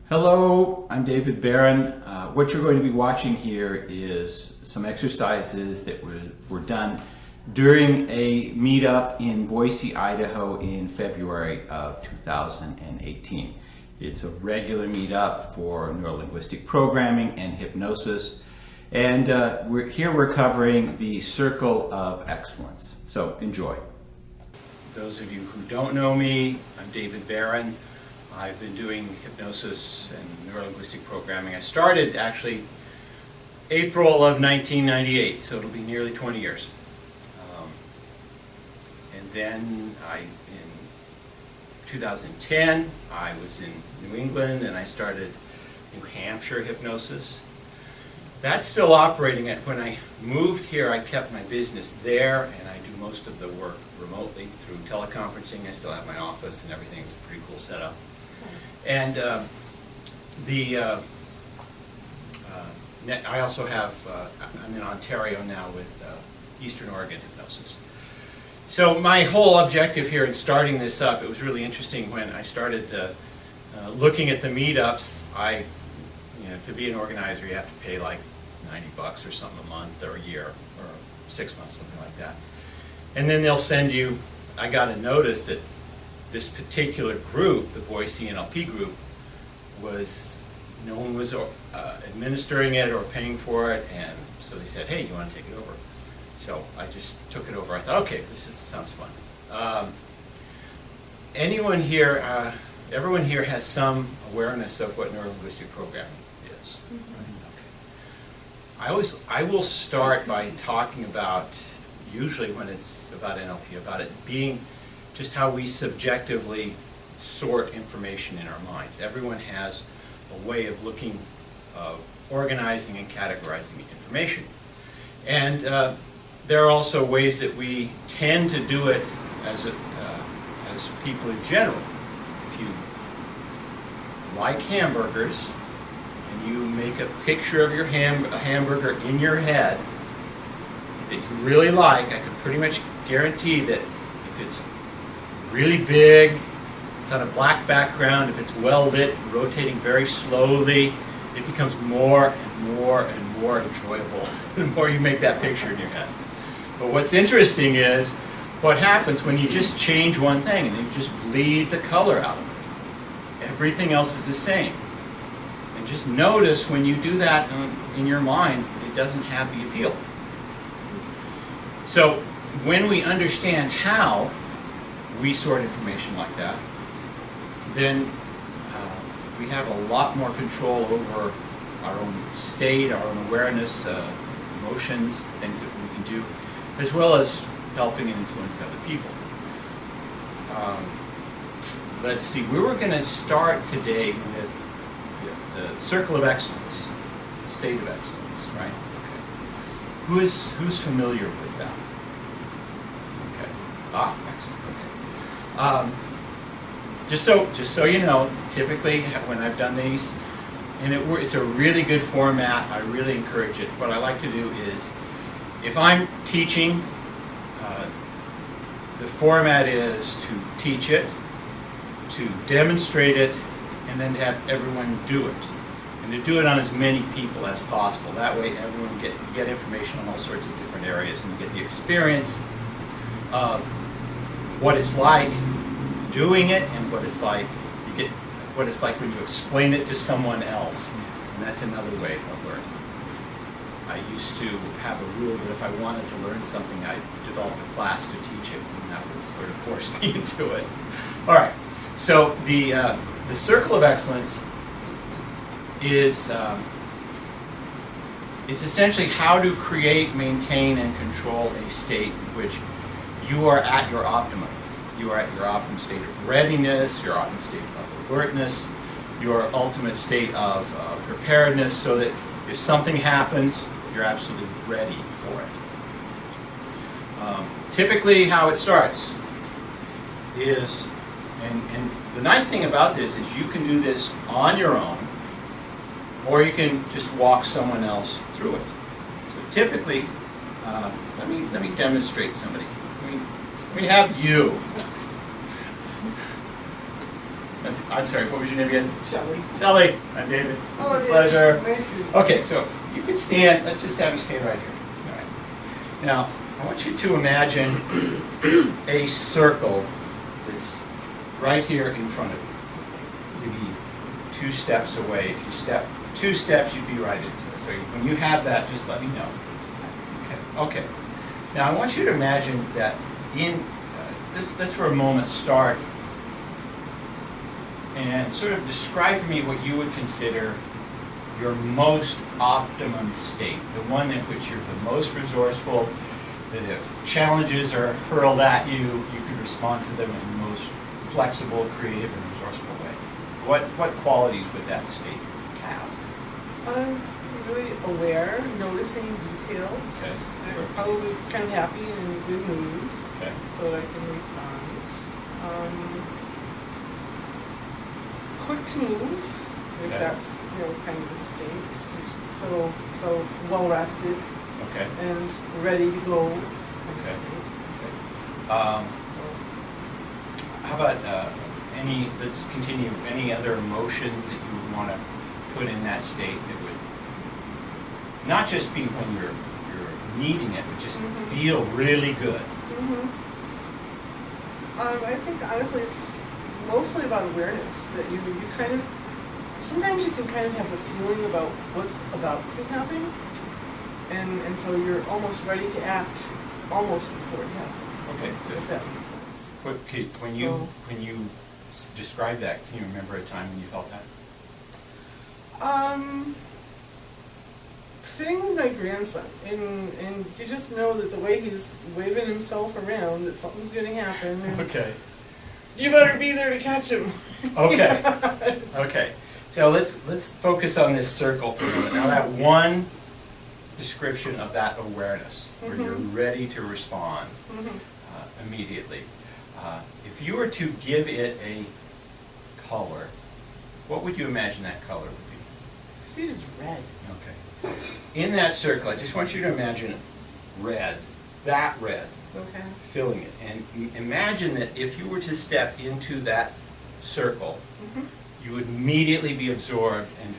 Hello, I'm David Barron. What you're going to be watching here is some exercises that were done during a meetup in Boise, Idaho in February of 2018. It's a regular meetup for neurolinguistic programming and hypnosis. And we're covering the Circle of Excellence. So enjoy. Those of you who don't know me, I'm David Barron. I've been doing hypnosis and neurolinguistic programming. I started actually April of 1998, so it'll be nearly 20 years. And then in 2010, I was in New England and I started New Hampshire hypnosis. That's still operating. When I moved here, I kept my business there and I do most of the work remotely through teleconferencing. I still have my office and everything. It's a pretty cool setup. And I also have, I'm in Ontario now with Eastern Oregon Hypnosis. So my whole objective here in starting this up, it was really interesting when I started looking at the meetups. To be an organizer, you have to pay like $90 or something a month or a year or 6 months, something like that. And then they'll send you, I got a notice that this particular group, the Boise NLP group, no one was administering it or paying for it, and so they said, hey, you want to take it over? So I just took it over. I thought, okay, sounds fun. Everyone here has some awareness of what neurolinguistic programming is. Mm-hmm. Okay. I will start by talking about, usually when it's about NLP, about it being just how we subjectively sort information in our minds. Everyone has a way of looking, organizing and categorizing information. And there are also ways that we tend to do it as people in general. If you like hamburgers and you make a picture of your a hamburger in your head that you really like, I can pretty much guarantee that if it's really big, it's on a black background, if it's well lit, rotating very slowly, it becomes more and more and more enjoyable the more you make that picture in your head. But what's interesting is what happens when you just change one thing and you just bleed the color out of it. Everything else is the same. And just notice when you do that in your mind, it doesn't have the appeal. So when we understand how we sort information like that, then we have a lot more control over our own state, our own awareness, emotions, things that we can do, as well as helping and influence other people. Let's see, we were going to start today with the Circle of Excellence, the state of excellence, right? Okay. Who's familiar with that? Okay. Excellent. Okay. Just so you know, typically when I've done these, and it's a really good format, I really encourage it. What I like to do is, if I'm teaching, the format is to teach it, to demonstrate it, and then to have everyone do it. And to do it on as many people as possible. That way everyone get information on all sorts of different areas and get the experience of what it's like doing it and what it's like when you explain it to someone else. And that's another way of learning. I used to have a rule that if I wanted to learn something, I developed a class to teach it, and that was sort of forced me into it. All right, so the Circle of Excellence is it's essentially how to create, maintain, and control a state in which you are at your optimum. You are at your optimum state of readiness, your optimum state of alertness, your ultimate state of preparedness, so that if something happens, you're absolutely ready for it. Typically how it starts is, and the nice thing about this is you can do this on your own, or you can just walk someone else through it. So typically, let me demonstrate somebody. Let me have you. I'm sorry, what was your name again? Shelley. Shelley. I'm David. Oh, It's a pleasure. Nice to meet you. Okay, so you can stand, let's just have you stand right here. All right. Now, I want you to imagine a circle that's right here in front of you. Maybe 2 steps away. If you step 2 steps, you'd be right into it. So when you have that, just let me know. Okay. Now, I want you to imagine that let's for a moment start and sort of describe for me what you would consider your most optimum state, the one in which you're the most resourceful, that if challenges are hurled at you, you can respond to them in the most flexible, creative, and resourceful way. What qualities would that state have? I'm really aware, noticing details. Okay. I'm probably kind of happy and in a good mood, Okay. so that I can respond. Quick to move, if Okay. that's kind of a state. So well rested Okay. and ready to go. Kind Okay. of state. Okay. So, How about let's continue, any other emotions that you would want to put in that state that would not just be when you're needing it, but just Mhm. feel really good? I think honestly it's just mostly about awareness, that you kind of, sometimes you can kind of have a feeling about what's about to happen, and so you're almost ready to act almost before it happens. Okay, good. If that makes sense. When you describe that, can you remember a time when you felt that? Sitting with my grandson, and you just know that the way he's waving himself around, that something's gonna happen, and Okay. you better be there to catch him. Okay. Okay. So let's focus on this circle for a minute. Now that one description of that awareness, where you're ready to respond immediately. If you were to give it a color, what would you imagine that color would be? I see it as red. Okay. In that circle, I just want you to imagine red, that red, Okay. filling it. And imagine that if you were to step into that circle, you would immediately be absorbed and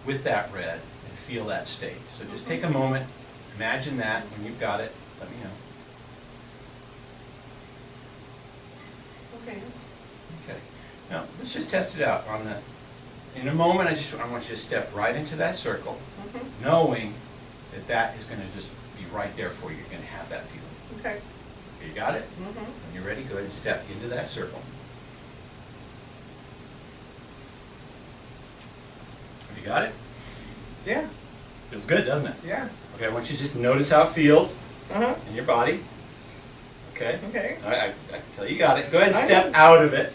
with that red and feel that state. So just take a moment, imagine that. When you've got it, let me know. Okay. Okay. Now, let's just test it out on the, in a moment, I want you to step right into that circle, knowing that that is going to just be right there for you. You're going to have that feeling. Okay. Okay, you got it? When you're ready, go ahead and step into that circle. Have you got it? Yeah. Feels good, doesn't it? Yeah. Okay, I want you to just notice how it feels Uh-huh. in your body. Okay? Okay. All right, I can tell you got it. Go ahead and I step know. out of it.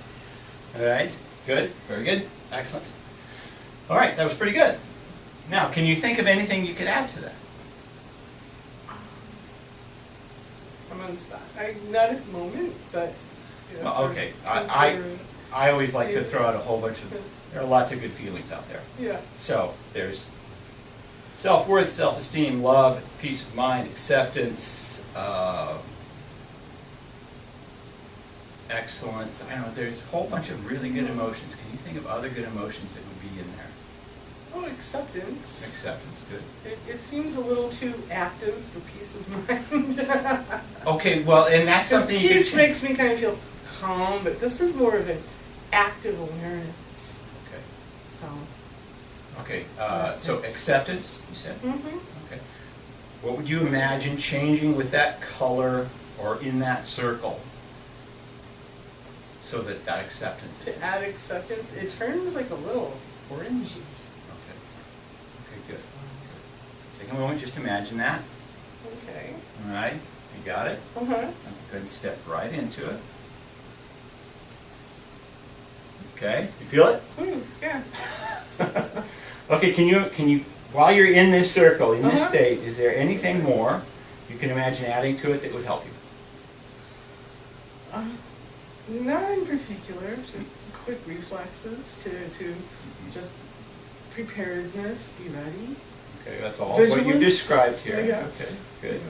All right, good, very good, excellent. All right, that was pretty good. Now, can you think of anything you could add to that? I'm on the spot. Not at the moment, but. Well, okay, considering- I always like to Yeah. throw out a whole bunch of, there are lots of good feelings out there. Yeah. So, there's self-worth, self-esteem, love, peace of mind, acceptance, excellence. I don't know, there's a whole bunch of really good emotions. Can you think of other good emotions that would be in there? Oh, acceptance. Acceptance, good. It seems a little too active for peace of mind. Okay, well, and that's something you Peace can... makes me kind of feel calm, but this is more of an active awareness. Okay, So. okay, Yeah, so it's- acceptance, you said? Mm-hmm. Okay. What would you imagine changing with that color or in that circle so that that acceptance is... To add acceptance, it turns like a little orangey. Okay. Okay, good. Take a moment, just imagine that. Okay. All right, you got it? Uh-huh. Go ahead and step right into it. Okay, you feel it? Yeah. Okay, can you, while you're in this circle, in this Uh-huh. state, is there anything more you can imagine adding to it that would help you? Not in particular, just quick reflexes to just preparedness, be ready. Okay, that's all what you've Vigilance, described here. I guess. Okay, good.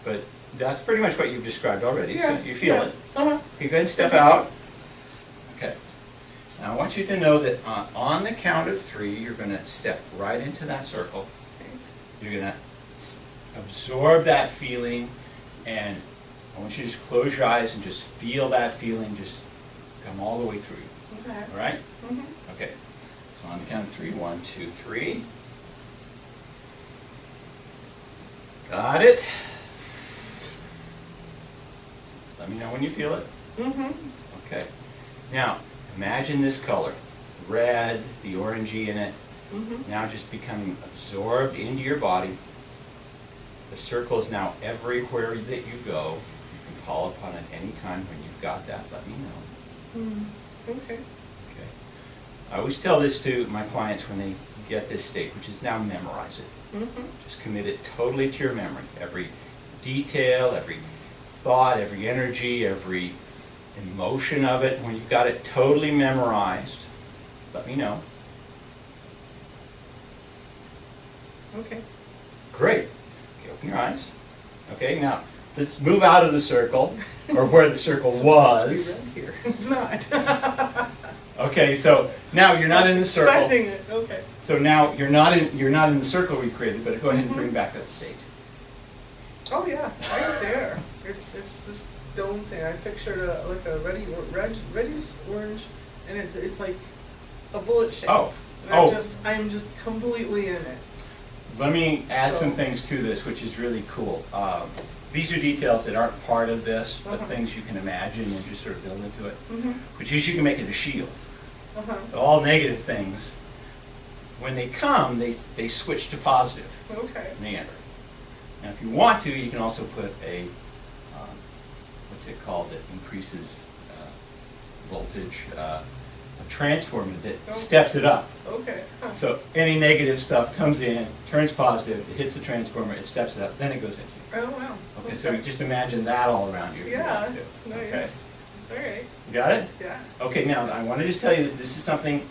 But that's pretty much what you've described already, so Yeah, you feel yeah. it. Uh-huh. Okay, go ahead and step out. Okay. Now, I want you to know that on the count of 3, you're going to step right into that circle. You're going to absorb that feeling, and I want you to just close your eyes and just feel that feeling just come all the way through you. Okay. All right? Mm-hmm. Okay. So on the count of 3, 1, 2, 3. Got it? Let me know when you feel it. Mm-hmm. Okay. Now, imagine this color. Red, the orangey in it, Mm-hmm. now just becoming absorbed into your body. The circle is now everywhere that you go. You can call upon it anytime when you've got that. Let me know. Okay. Okay. I always tell this to my clients when they get this state, which is now memorize it. Mm-hmm. Just commit it totally to your memory. Every detail, every thought, every energy, every emotion of it. When you've got it totally memorized, let me know. Okay. Great. Okay, open your eyes. Okay, now let's move out of the circle, or where the circle It's supposed was. to be red here. It's not. Okay, so now you're not in the circle. Expecting it. Okay. So now you're not in the circle we created, but go ahead and bring back that state. Oh yeah, right there. It's this dome thing. I pictured like a reddish orange, and it's like a bullet shape. Oh. And I'm just completely in it. Let me add So- some things to this, which is really cool. These are details that aren't part of this, but Uh-huh. things you can imagine and just sort of build into it. Mm-hmm. Which is you can make it a shield. Uh-huh. So all negative things, when they come, they switch to positive. Okay. Meander. Now, if you want to, you can also put a, what's it called, that increases voltage, a transformer that Okay. steps it up. Okay. Huh. So any negative stuff comes in, turns positive, it hits the transformer, it steps it up, then it goes into you. Oh wow. Okay, so you just imagine that all around you if you Yeah. want to. Okay. Nice. All right. You got it? Yeah. Okay, now, I want to just tell you this, this is something,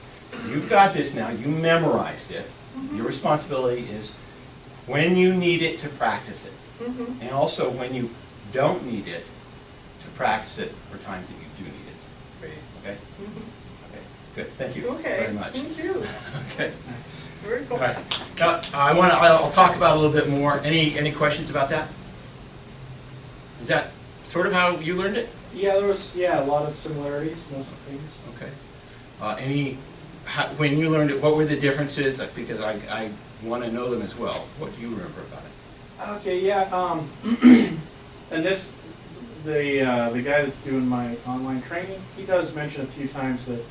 you've got this now, you memorized it. Your responsibility is when you need it to practice it. Mm-hmm. And also when you don't need it, to practice it for times that you do need it. Great. Okay? Mm-hmm. Okay, good, thank you Okay. very much. Thank you. Okay. Very cool. All right. Now, I'll talk about it a little bit more. Any questions about that? Is that sort of how you learned it? Yeah, there was a lot of similarities, most things. Okay. When you learned it, what were the differences? Like, because I want to know them as well. What do you remember about it? Okay, yeah, and this, the guy that's doing my online training, he does mention a few times that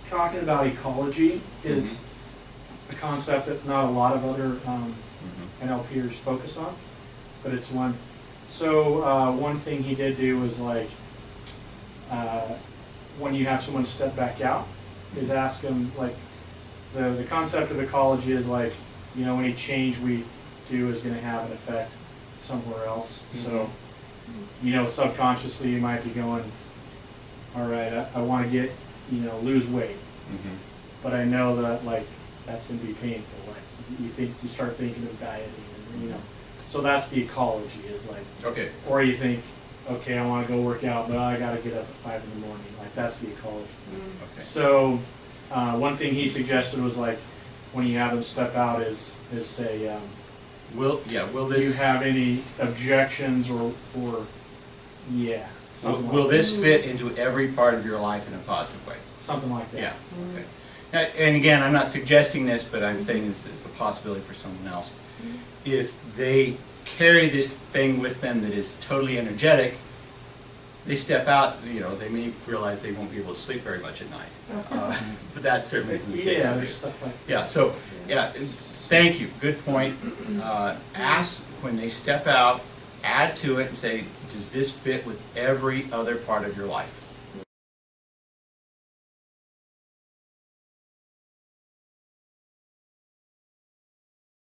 talking about ecology is a concept that not a lot of other NLPers focus on, but it's one. So one thing he did do was like, when you have someone step back out, is ask them, like, the concept of ecology is like, you know, any change we do is going to have an effect somewhere else. So, you know, subconsciously you might be going, all right, I want to get, you know, lose weight, but I know that, like, that's going to be painful. Like, you start thinking of dieting, and, you know, so that's the ecology, is like, Okay. or you think, okay, I want to go work out, but I got to get up at 5 in the morning. Like, that's the ecology. Okay. So, one thing he suggested was, like, when you have them step out is say, Will do this you have any objections or yeah, something will like this fit into every part of your life in a positive way? something like that. Yeah. Okay. Now, and again, I'm not suggesting this, but I'm saying it's a possibility for someone else. If they carry this thing with them that is totally energetic, they step out, you know, they may realize they won't be able to sleep very much at night. But that certainly isn't the case. Yeah, with there's you. stuff like Yeah, so, yeah, thank you, good point. Ask when they step out, add to it and say, does this fit with every other part of your life?